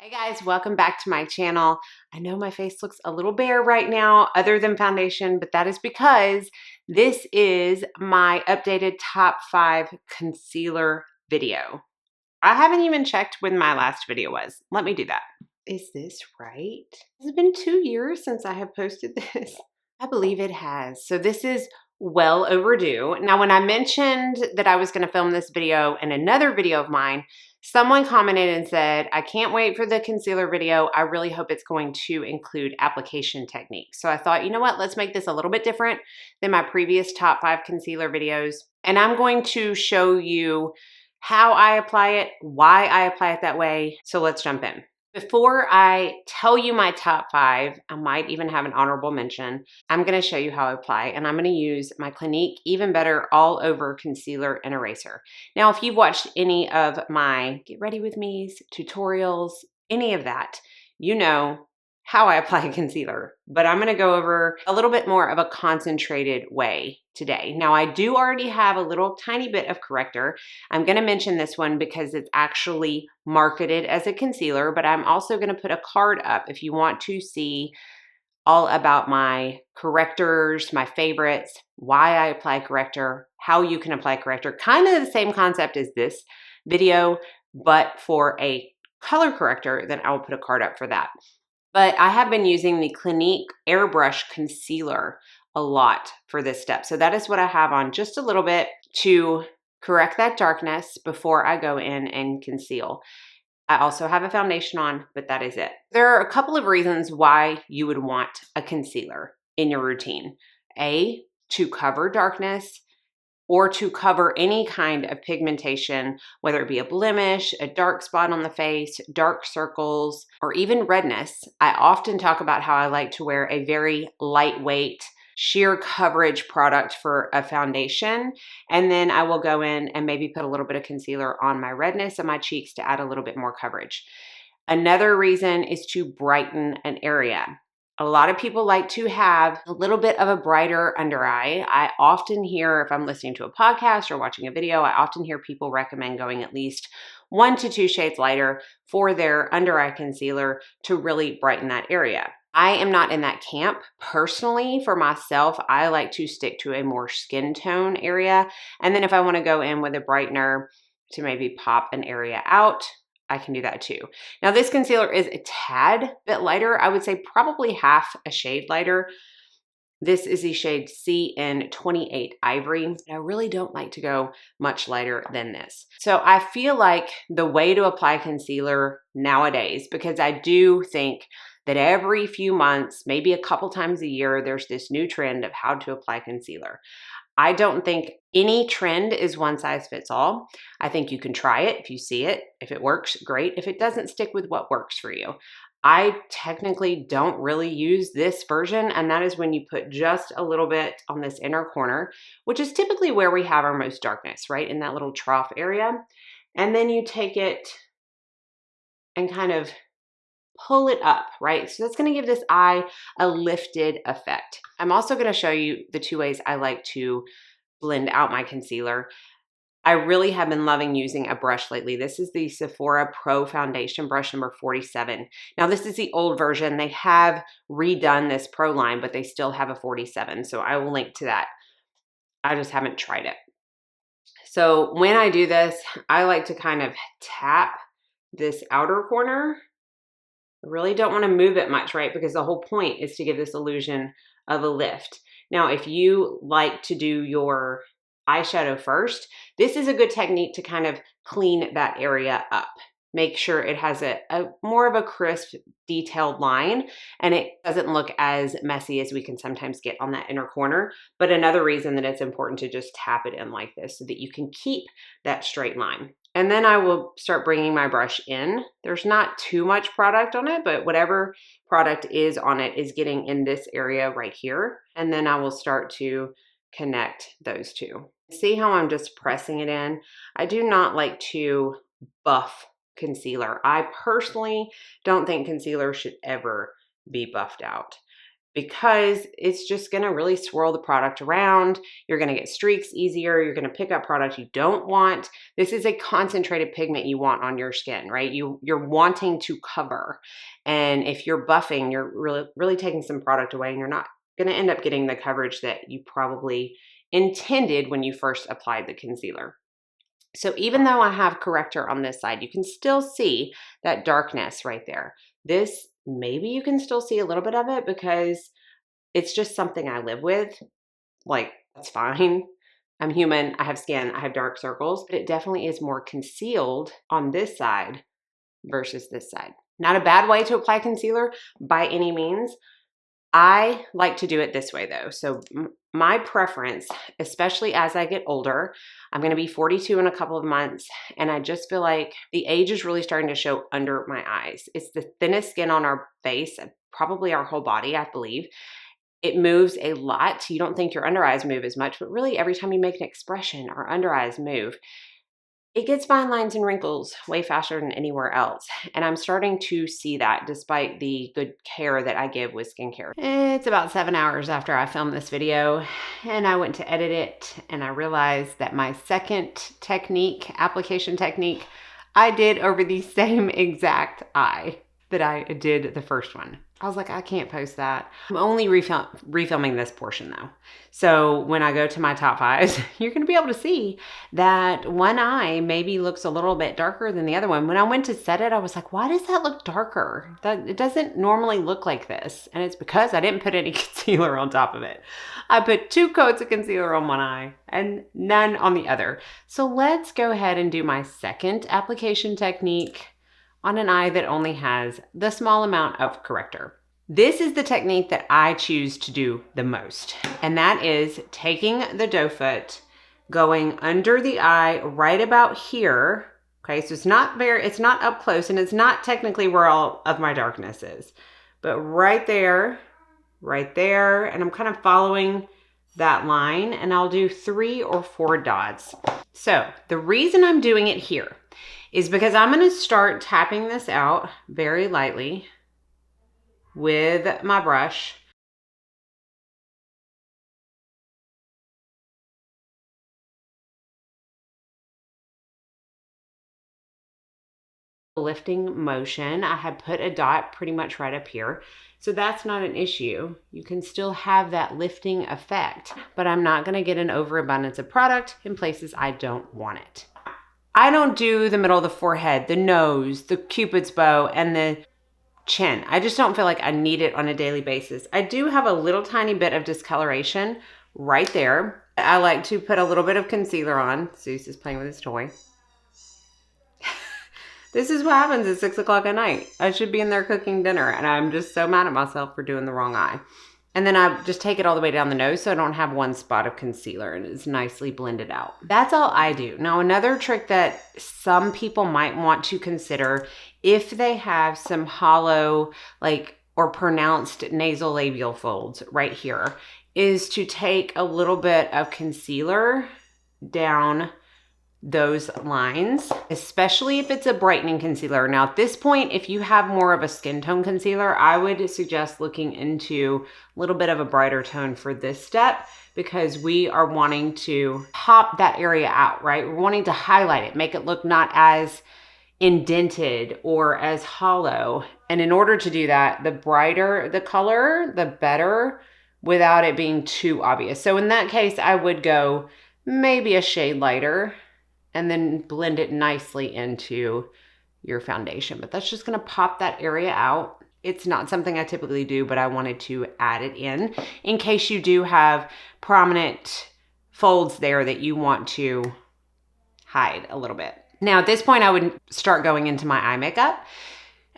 Hey guys, welcome back to my channel. I know my face looks a little bare right now other than foundation, but that is because this is my updated top 5 concealer video. I haven't even checked when my last video was. Let me do that. Is this right? Has it been 2 years since I have posted this? I believe it has. So this is well overdue. Now, when I mentioned that I was going to film this video in another video of mine, someone commented and said, I can't wait for the concealer video. I really hope it's going to include application techniques. So I thought, you know what, let's make this a little bit different than my previous top 5 concealer videos. And I'm going to show you how I apply it, why I apply it that way. So let's jump in. Before I tell you my top 5, I might even have an honorable mention. I'm going to show you how I apply, and I'm going to use my Clinique Even Better All Over Concealer and Eraser. Now, if you've watched any of my Get Ready With Me's, tutorials, any of that, you know how I apply concealer, but I'm going to go over a little bit more of a concentrated way today. Now, I do already have a little tiny bit of corrector. I'm going to mention this one because it's actually marketed as a concealer, but I'm also going to put a card up if you want to see all about my correctors, my favorites, why I apply corrector, how you can apply corrector, kind of the same concept as this video, but for a color corrector, then I will put a card up for that. But I have been using the Clinique Airbrush Concealer a lot for this step. So that is what I have on just a little bit to correct that darkness before I go in and conceal. I also have a foundation on, but that is it. There are a couple of reasons why you would want a concealer in your routine. A, to cover darkness, or to cover any kind of pigmentation, whether it be a blemish, a dark spot on the face, dark circles, or even redness. I often talk about how I like to wear a very lightweight, sheer coverage product for a foundation, and then I will go in and maybe put a little bit of concealer on my redness and my cheeks to add a little bit more coverage. Another reason is to brighten an area. A lot of people like to have a little bit of a brighter under eye. I often hear, if I'm listening to a podcast or watching a video, I often hear people recommend going at least 1 to 2 shades lighter for their under eye concealer to really brighten that area. I am not in that camp. Personally, for myself, I like to stick to a more skin tone area. And then if I want to go in with a brightener to maybe pop an area out, I can do that too. Now, this concealer is a tad bit lighter. I would say probably half a shade lighter. This is the shade C in 28 Ivory. I really don't like to go much lighter than this. So I feel like the way to apply concealer nowadays, because I do think that every few months, maybe a couple times a year, there's this new trend of how to apply concealer. I don't think any trend is one size fits all. I think you can try it if you see it. If it works, great. If it doesn't, stick with what works for you. I technically don't really use this version, and that is when you put just a little bit on this inner corner, which is typically where we have our most darkness, right? In that little trough area. And then you take it and kind of pull it up, right? So that's going to give this eye a lifted effect. I'm also going to show you the 2 ways I like to blend out my concealer. I really have been loving using a brush lately. This is the Sephora Pro Foundation brush number 47. Now, this is the old version. They have redone this Pro line, but they still have a 47. So I will link to that. I just haven't tried it. So when I do this, I like to kind of tap this outer corner. I really don't want to move it much, right? Because the whole point is to give this illusion of a lift. Now, if you like to do your eyeshadow first, this is a good technique to kind of clean that area up. Make sure it has a more of a crisp, detailed line, and it doesn't look as messy as we can sometimes get on that inner corner. But another reason that it's important to just tap it in like this so that you can keep that straight line. And then I will start bringing my brush in. There's not too much product on it, but whatever product is on it is getting in this area right here. And then I will start to connect those two. See how I'm just pressing it in? I do not like to buff concealer. I personally don't think concealer should ever be buffed out. because it's just going to really swirl the product around. You're going to get streaks easier. You're going to pick up product you don't want. This is a concentrated pigment you want on your skin, right? You're wanting to cover. And if you're buffing, you're really taking some product away, and you're not going to end up getting the coverage that you probably intended when you first applied the concealer. So even though I have corrector on this side, you can still see that darkness right there. This, maybe you can still see a little bit of it because it's just something I live with. Like, that's fine. I'm human, I have skin, I have dark circles, but it definitely is more concealed on this side versus this side. Not a bad way to apply concealer by any means. I like to do it this way though. So my preference, especially as I get older, I'm going to be 42 in a couple of months, and I just feel like the age is really starting to show under my eyes. It's the thinnest skin on our face, probably our whole body, I believe. It moves a lot. You don't think your under eyes move as much, but really every time you make an expression, our under eyes move. It gets fine lines and wrinkles way faster than anywhere else. And I'm starting to see that despite the good care that I give with skincare. It's about 7 hours after I filmed this video, and I went to edit it, and I realized that my second application technique, I did over the same exact eye that I did the first one. I was like, I can't post that. I'm only refilming this portion though. So when I go to my top fives, you're going to be able to see that one eye maybe looks a little bit darker than the other one. When I went to set it, I was like, why does that look darker? It doesn't normally look like this. And it's because I didn't put any concealer on top of it. I put 2 coats of concealer on one eye and none on the other. So let's go ahead and do my second application technique on an eye that only has the small amount of corrector. This is the technique that I choose to do the most, and that is taking the doe foot, going under the eye right about here. Okay, so it's not up close, and it's not technically where all of my darkness is, but right there, and I'm kind of following that line, and I'll do 3 or 4 dots. So the reason I'm doing it here is because I'm going to start tapping this out very lightly with my brush. Lifting motion. I had put a dot pretty much right up here, so that's not an issue. You can still have that lifting effect, but I'm not going to get an overabundance of product in places I don't want it. I don't do the middle of the forehead, the nose, the cupid's bow, and the chin. I just don't feel like I need it on a daily basis. I do have a little tiny bit of discoloration right there. I like to put a little bit of concealer on. Zeus is playing with his toy. This is what happens at 6 o'clock at night. I should be in there cooking dinner, and I'm just so mad at myself for doing the wrong eye. And then I just take it all the way down the nose so I don't have one spot of concealer, and it's nicely blended out. That's all I do. Now, another trick that some people might want to consider if they have some hollow, or pronounced nasolabial folds right here, is to take a little bit of concealer down those lines, especially if it's a brightening concealer. Now at this point, if you have more of a skin tone concealer, I would suggest looking into a little bit of a brighter tone for this step, because we are wanting to pop that area out, right? We're wanting to highlight it, make it look not as indented or as hollow. And in order to do that, the brighter the color, the better, without it being too obvious. So in that case, I would go maybe a shade lighter and then blend it nicely into your foundation. But that's just gonna pop that area out. It's not something I typically do, but I wanted to add it in case you do have prominent folds there that you want to hide a little bit. Now at this point, I would start going into my eye makeup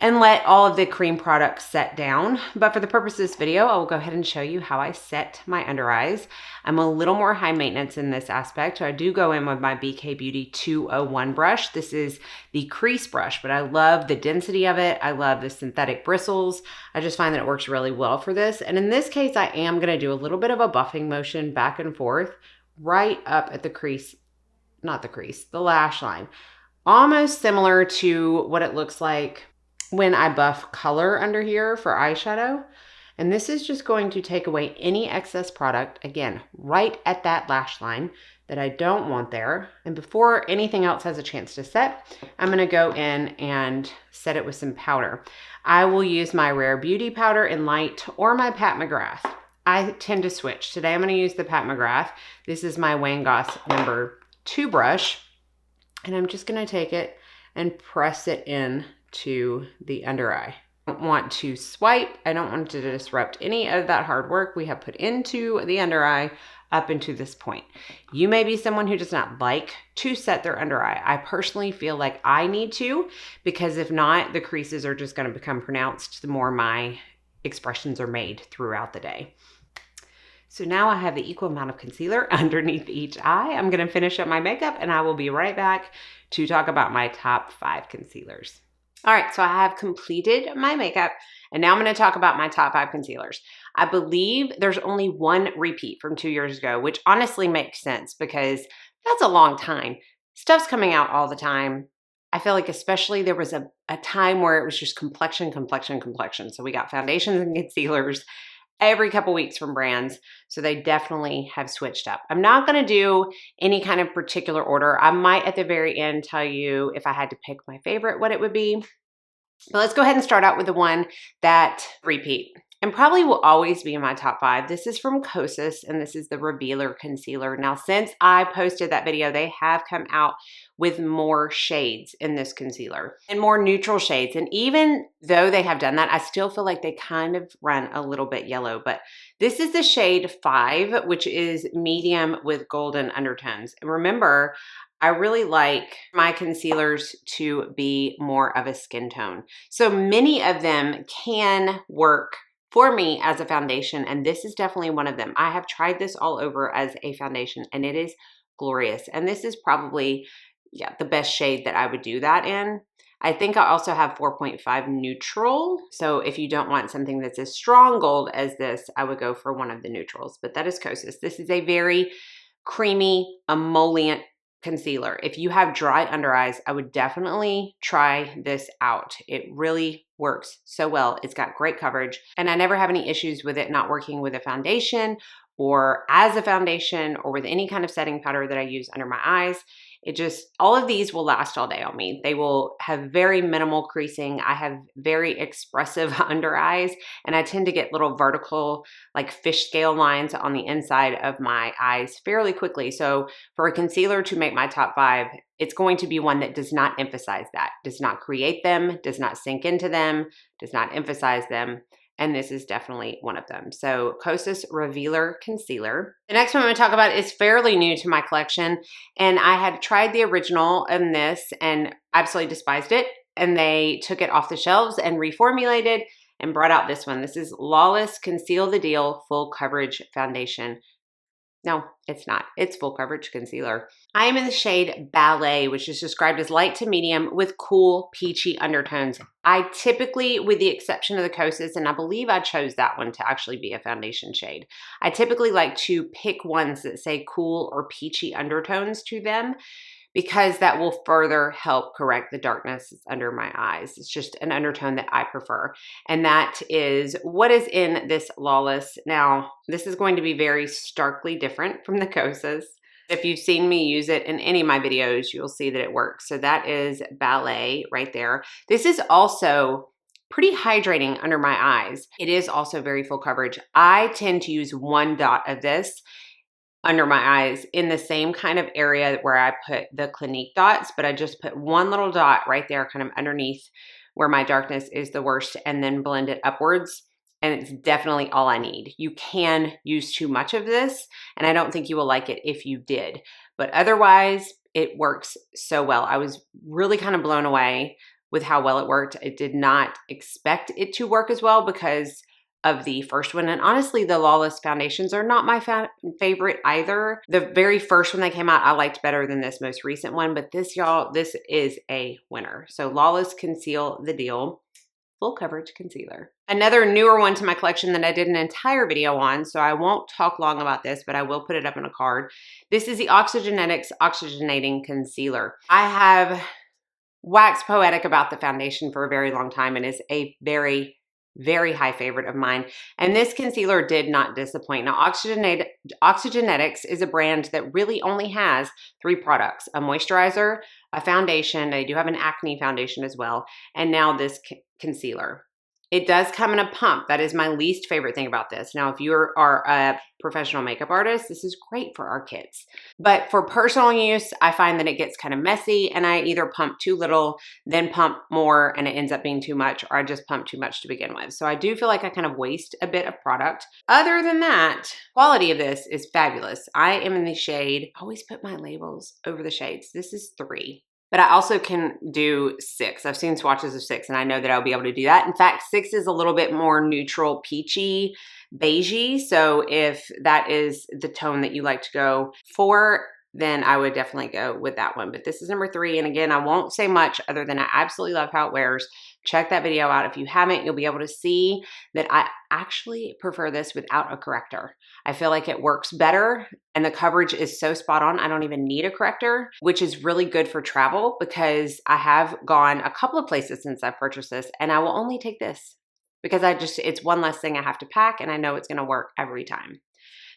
and let all of the cream products set down. But for the purpose of this video, I will go ahead and show you how I set my under eyes. I'm a little more high maintenance in this aspect. So I do go in with my BK Beauty 201 brush. This is the crease brush, but I love the density of it. I love the synthetic bristles. I just find that it works really well for this. And in this case, I am gonna do a little bit of a buffing motion back and forth right up at the crease, not the crease, the lash line. Almost similar to what it looks like when I buff color under here for eyeshadow. And this is just going to take away any excess product, again, right at that lash line that I don't want there. And before anything else has a chance to set, I'm gonna go in and set it with some powder. I will use my Rare Beauty powder in light or my Pat McGrath. I tend to switch. Today I'm gonna use the Pat McGrath. This is my Goss #2 brush. And I'm just gonna take it and press it in to the under eye. I don't want to swipe. I don't want to disrupt any of that hard work we have put into the under eye up into this point. You may be someone who does not like to set their under eye. I personally feel like I need to, because if not, the creases are just going to become pronounced the more my expressions are made throughout the day. So now I have the equal amount of concealer underneath each eye. I'm going to finish up my makeup and I will be right back to talk about my top 5 concealers. All right, so I have completed my makeup and now I'm going to talk about my top 5 concealers. I believe there's only one repeat from 2 years ago, which honestly makes sense because that's a long time. Stuff's coming out all the time. I feel like especially there was a time where it was just complexion. So we got foundations and concealers every couple weeks from brands. So they definitely have switched up. I'm not going to do any kind of particular order. I might at the very end tell you if I had to pick my favorite, what it would be. But let's go ahead and start out with the one that repeat and probably will always be in my top 5. This is from Goss and this is the Revealer Concealer. Now, since I posted that video, they have come out with more shades in this concealer and more neutral shades. And even though they have done that, I still feel like they kind of run a little bit yellow. But this is the shade 5, which is medium with golden undertones. And remember, I really like my concealers to be more of a skin tone. So many of them can work for me as a foundation, and this is definitely one of them. I have tried this all over as a foundation, and it is glorious. And this is probably, the best shade that I would do that in. I think I also have 4.5 neutral. So if you don't want something that's as strong gold as this, I would go for one of the neutrals. But that is Goss. This is a very creamy, emollient concealer. If you have dry under eyes, I would definitely try this out. It really works so well. It's got great coverage and I never have any issues with it not working with a foundation or as a foundation or with any kind of setting powder that I use under my eyes. It just, all of these will last all day on me. They will have very minimal creasing. I have very expressive under eyes and I tend to get little vertical like fish scale lines on the inside of my eyes fairly quickly. So for a concealer to make my top 5, it's going to be one that does not emphasize that, does not create them, does not sink into them, does not emphasize them. And this is definitely one of them. So Goss Revealer Concealer. The next one I'm going to talk about is fairly new to my collection. And I had tried the original in this and absolutely despised it. And they took it off the shelves and reformulated and brought out this one. This is Lawless Conceal the Deal Full Coverage Foundation. No, it's not. It's full coverage concealer. I am in the shade Ballet, which is described as light to medium with cool peachy undertones. I typically, with the exception of the Goss, and I believe I chose that one to actually be a foundation shade, I typically like to pick ones that say cool or peachy undertones to them because that will further help correct the darkness under my eyes. It's just an undertone that I prefer. And that is what is in this Lawless. Now, this is going to be very starkly different from the Goss. If you've seen me use it in any of my videos, you'll see that it works. So that is Ballet right there. This is also pretty hydrating under my eyes. It is also very full coverage. I tend to use one dot of this under my eyes in the same kind of area where I put the Clinique dots, but I just put one little dot right there kind of underneath where my darkness is the worst and then blend it upwards. And it's definitely all I need. You can use too much of this and I don't think you will like it if you did, but otherwise it works so well. I was really kind of blown away with how well it worked. I did not expect it to work as well because of the first one. And honestly, the Lawless foundations are not my favorite either. The very first one that came out, I liked better than this most recent one, but this, y'all, this is a winner. So Lawless Conceal the Deal Full Coverage Concealer. Another newer one to my collection that I did an entire video on, so I won't talk long about this, but I will put it up in a card. This is the Oxygenetics Oxygenating Concealer. I have waxed poetic about the foundation for a very long time and it's a very very high favorite of mine. And this concealer did not disappoint. Now, Oxygenetics is a brand that really only has 3 products: a moisturizer, a foundation. They do have an acne foundation as well. And now this concealer. It does come in a pump. That is my least favorite thing about this. Now, if you are a professional makeup artist, this is great for our kids. But for personal use, I find that it gets kind of messy, and I either pump too little, then pump more, and it ends up being too much, or I just pump too much to begin with. So I do feel like I kind of waste a bit of product. Other than that, quality of this is fabulous. I am in the shade, I always put my labels over the shades. This is 3. But I also can do 6. I've seen swatches of 6, and I know that I'll be able to do that. In fact, 6 is a little bit more neutral, peachy, beigey. So if that is the tone that you like to go for, then I would definitely go with that one. But this is number 3. And again, I won't say much other than I absolutely love how it wears. Check that video out. If you haven't, you'll be able to see that I actually prefer this without a corrector. I feel like it works better, and the coverage is so spot on. I don't even need a corrector, which is really good for travel because I have gone a couple of places since I purchased this, and I will only take this because it's one less thing I have to pack, and I know it's going to work every time.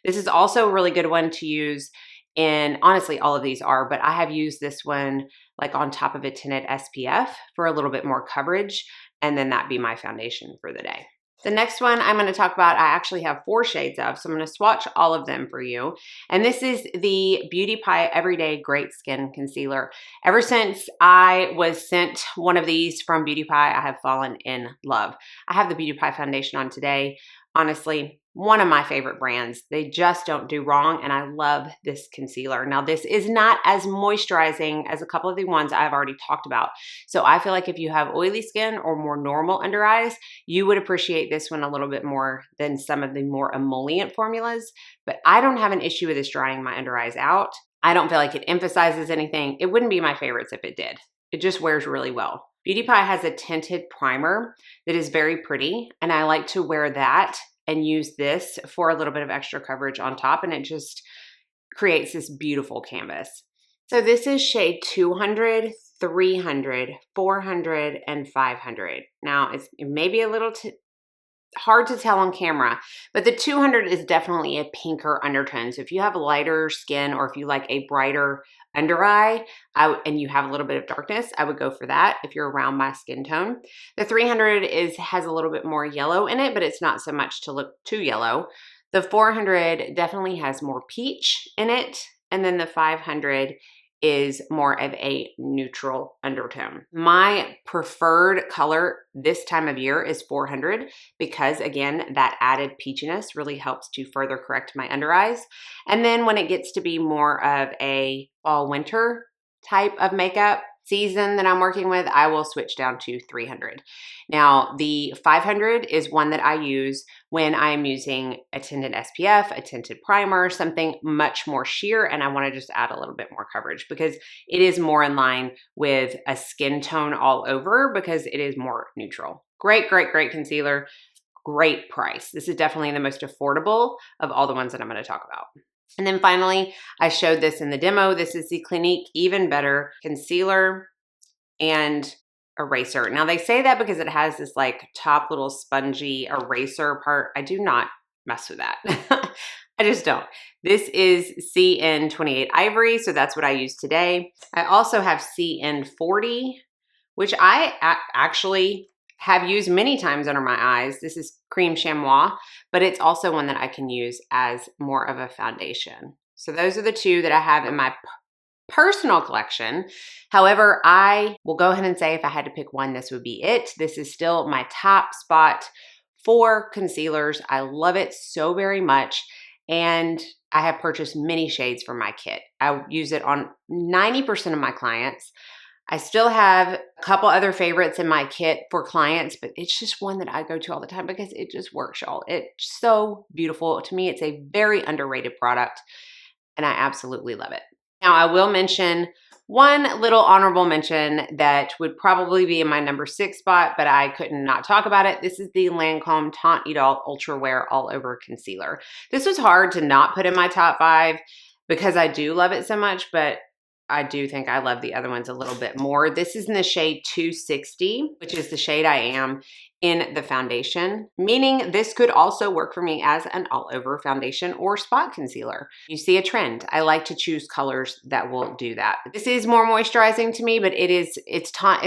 This is also a really good one to use in, honestly, all of these are, but I have used this one like on top of a tinted SPF for a little bit more coverage, and then that be my foundation for the day. The next one I'm going to talk about, I actually have 4 shades of, so I'm going to swatch all of them for you. And this is the Beauty Pie Everyday Great Skin Concealer. Ever since I was sent one of these from Beauty Pie, I have fallen in love. I have the Beauty Pie foundation on today. Honestly, one of my favorite brands. They just don't do wrong, and I love this concealer. Now, this is not as moisturizing as a couple of the ones I've already talked about. So I feel like if you have oily skin or more normal under eyes, you would appreciate this one a little bit more than some of the more emollient formulas. But I don't have an issue with this drying my under eyes out. I don't feel like it emphasizes anything. It wouldn't be my favorites if it did. It just wears really well. Beauty Pie has a tinted primer that is very pretty, and I like to wear that and use this for a little bit of extra coverage on top, and it just creates this beautiful canvas. So this is shade 200, 300, 400, and 500. Now, it may be a little hard to tell on camera, but the 200 is definitely a pinker undertone. So if you have lighter skin, or if you like a brighter under eye and you have a little bit of darkness, I would go for that if you're around my skin tone. The 300 has a little bit more yellow in it, but it's not so much to look too yellow. The 400 definitely has more peach in it, and then the 500 is more of a neutral undertone. My preferred color this time of year is 400 because, again, that added peachiness really helps to further correct my under eyes. And then when it gets to be more of a fall-winter type of makeup season that I'm working with, I will switch down to 300. Now, the 500 is one that I use when I'm using a tinted SPF, a tinted primer, something much more sheer, and I want to just add a little bit more coverage because it is more in line with a skin tone all over because it is more neutral. Great, great, great concealer. Great price. This is definitely the most affordable of all the ones that I'm going to talk about. And then finally, I showed this in the demo. This is the Clinique Even Better Concealer and Eraser. Now, they say that because it has this like top little spongy eraser part. I do not mess with that. I just don't. This is CN28 Ivory, so that's what I use today. I also have CN40, which I actually have used many times under my eyes. This is Cream Chamois, but it's also one that I can use as more of a foundation. So those are the 2 that I have in my personal collection. However, I will go ahead and say if I had to pick one, this would be it. This is still my top spot for concealers. I love it so very much, and I have purchased many shades from my kit. I use it on 90% of my clients. I still have a couple other favorites in my kit for clients, but it's just one that I go to all the time because it just works, y'all. It's so beautiful. To me, it's a very underrated product, and I absolutely love it. Now, I will mention one little honorable mention that would probably be in my number 6 spot, but I couldn't not talk about it. This is the Lancome Taunt Ultra Wear All Over Concealer. This was hard to not put in my top 5 because I do love it so much, but I do think I love the other ones a little bit more. This is in the shade 260, which is the shade I am in the foundation, meaning this could also work for me as an all-over foundation or spot concealer. You see a trend. I like to choose colors that will do that. This is more moisturizing to me, but it's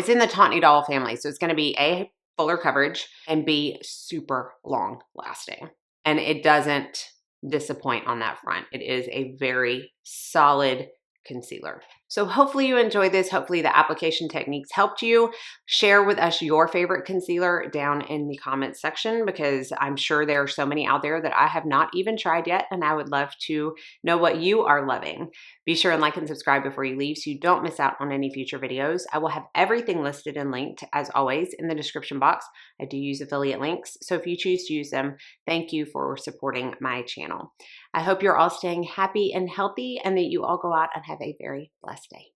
in the Taunt Doll family, so it's going to be A, fuller coverage, and B, super long lasting. And it doesn't disappoint on that front. It is a very solid concealer. So hopefully you enjoyed this. Hopefully the application techniques helped you. Share with us your favorite concealer down in the comments section, because I'm sure there are so many out there that I have not even tried yet, and I would love to know what you are loving. Be sure and like and subscribe before you leave so you don't miss out on any future videos. I will have everything listed and linked, as always, in the description box. I do use affiliate links, so if you choose to use them, thank you for supporting my channel. I hope you're all staying happy and healthy, and that you all go out and have a very blessed day.